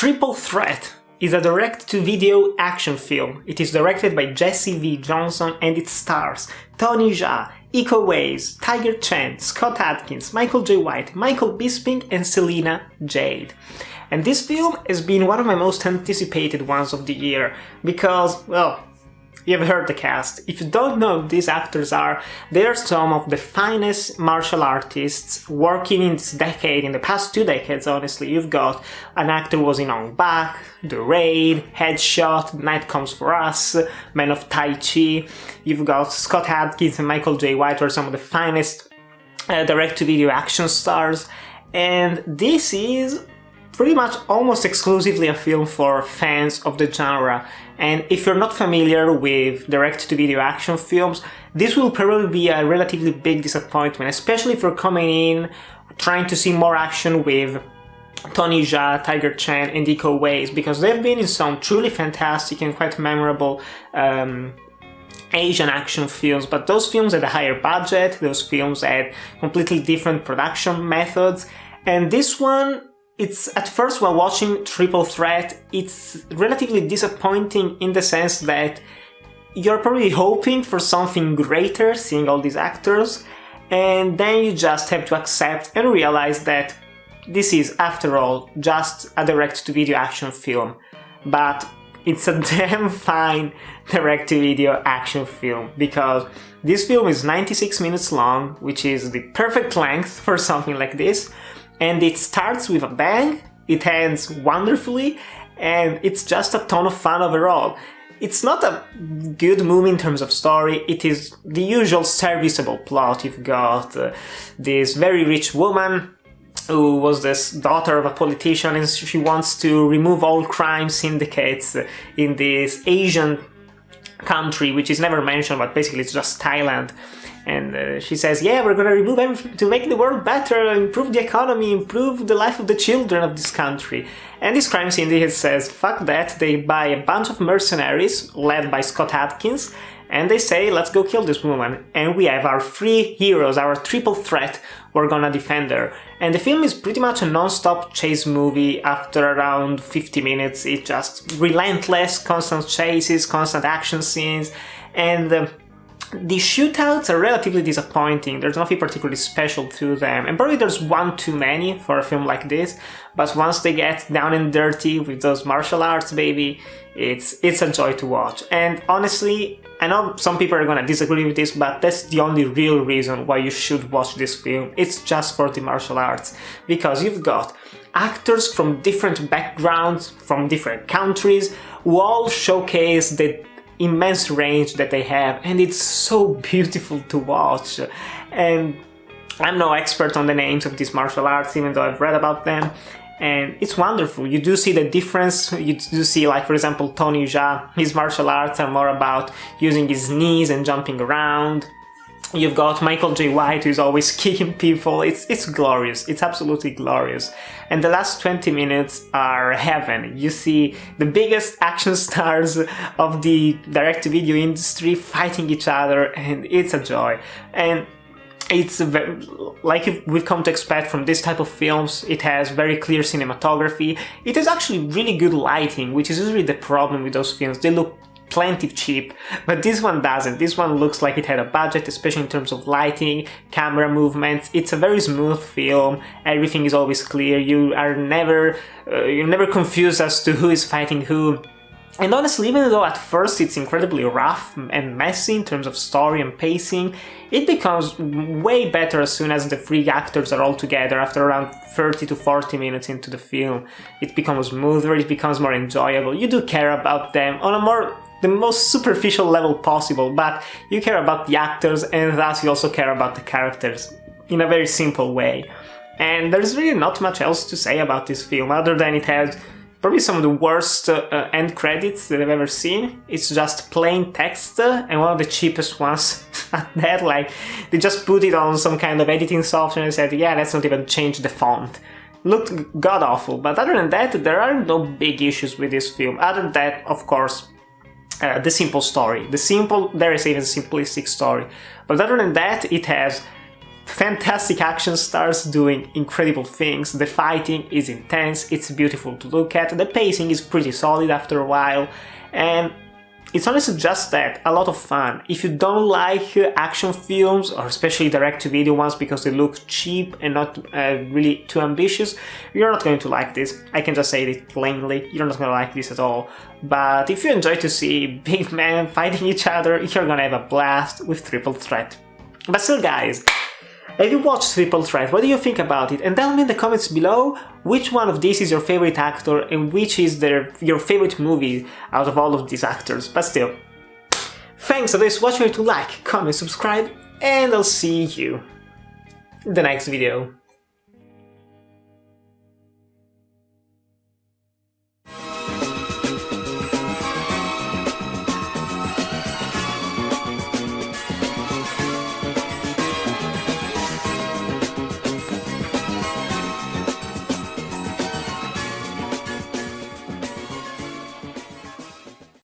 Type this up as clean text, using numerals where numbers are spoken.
Triple Threat is a direct-to-video action film. It is directed by Jesse V. Johnson and it stars Tony Jaa, Iko Uwais, Hu Chen, Scott Adkins, Michael J. White, Michael Bisping and Celina Jade. And this film has been one of my most anticipated ones of the year because, well, you've heard the cast. If you don't know who these actors are, they are some of the finest martial artists working in this decade, in the past 2 decades honestly. You've got an actor who was in Ong Bak, The Raid, Headshot, Night Comes For Us, Men of Tai Chi. You've got Scott Adkins and Michael J. White, who are some of the finest direct-to-video action stars. And this is pretty much almost exclusively a film for fans of the genre. And if you're not familiar with direct-to-video action films, this will probably be a relatively big disappointment, especially if you're coming in trying to see more action with Tony Jaa, Hu Chen and Iko Uwais, because they've been in some truly fantastic and quite memorable Asian action films, but those films had a higher budget, those films had completely different production methods, and this one, it's at first while watching Triple Threat, it's relatively disappointing in the sense that you're probably hoping for something greater seeing all these actors, and then you just have to accept and realize that this is, after all, just a direct-to-video action film. But it's a damn fine direct-to-video action film, because this film is 96 minutes long, which is the perfect length for something like this. And it starts with a bang, it ends wonderfully, and it's just a ton of fun overall. It's not a good movie in terms of story, it is the usual serviceable plot. You've got this very rich woman who was this daughter of a politician, and she wants to remove all crime syndicates in this Asian country, which is never mentioned, but basically it's just Thailand. And she says, yeah, we're gonna remove everything to make the world better, improve the economy, improve the life of the children of this country. And this crime syndicate says, fuck that, they buy a bunch of mercenaries, led by Scott Adkins, and they say, let's go kill this woman. And we have our 3 heroes, our triple threat, we're gonna defend her. And the film is pretty much a non-stop chase movie. After around 50 minutes, it's just relentless, constant chases, constant action scenes, and the shootouts are relatively disappointing. There's nothing particularly special to them, and probably there's one too many for a film like this, but once they get down and dirty with those martial arts, baby, it's a joy to watch. And honestly, I know some people are gonna disagree with this, but that's the only real reason why you should watch this film. It's just for the martial arts, because you've got actors from different backgrounds, from different countries, who all showcase the immense range that they have, and it's so beautiful to watch. And I'm no expert on the names of these martial arts, even though I've read about them, and it's wonderful. You do see the difference. You do see, like, for example, Tony Jaa, his martial arts are more about using his knees and jumping around. You've got Michael J. White, who's always kicking people. It's glorious. It's absolutely glorious. And the last 20 minutes are heaven. You see the biggest action stars of the direct-to-video industry fighting each other, and it's a joy. And it's like we've come to expect from this type of films. It has very clear cinematography. It has actually really good lighting, which is usually the problem with those films. They look plenty cheap, but this one doesn't. This one looks like it had a budget, especially in terms of lighting, camera movements. It's a very smooth film. Everything is always clear. You're never confused as to who is fighting who. And honestly, even though at first it's incredibly rough and messy in terms of story and pacing, it becomes way better as soon as the 3 actors are all together. After around 30 to 40 minutes into the film, it becomes smoother, it becomes more enjoyable. You do care about them on the most superficial level possible, but you care about the actors, and thus you also care about the characters in a very simple way. And there's really not much else to say about this film, other than it has probably some of the worst end credits that I've ever seen. It's just plain text, and one of the cheapest ones at that. Like, they just put it on some kind of editing software and said, yeah, let's not even change the font. Looked god-awful, but other than that, there are no big issues with this film, other than that, of course, the simple story. The simple, there is even simplistic story. But other than that, it has fantastic action stars doing incredible things, the fighting is intense, it's beautiful to look at, the pacing is pretty solid after a while, and it's honestly just that, a lot of fun. If you don't like action films, or especially direct-to-video ones because they look cheap and not really too ambitious, you're not going to like this. I can just say it plainly, you're not going to like this at all. But if you enjoy to see big men fighting each other, you're gonna have a blast with Triple Threat. But still guys, have you watched Triple Threat? What do you think about it? And tell me in the comments below which one of these is your favorite actor and which is your favorite movie out of all of these actors. But still, thanks for this, watch sure to like, comment, subscribe, and I'll see you in the next video.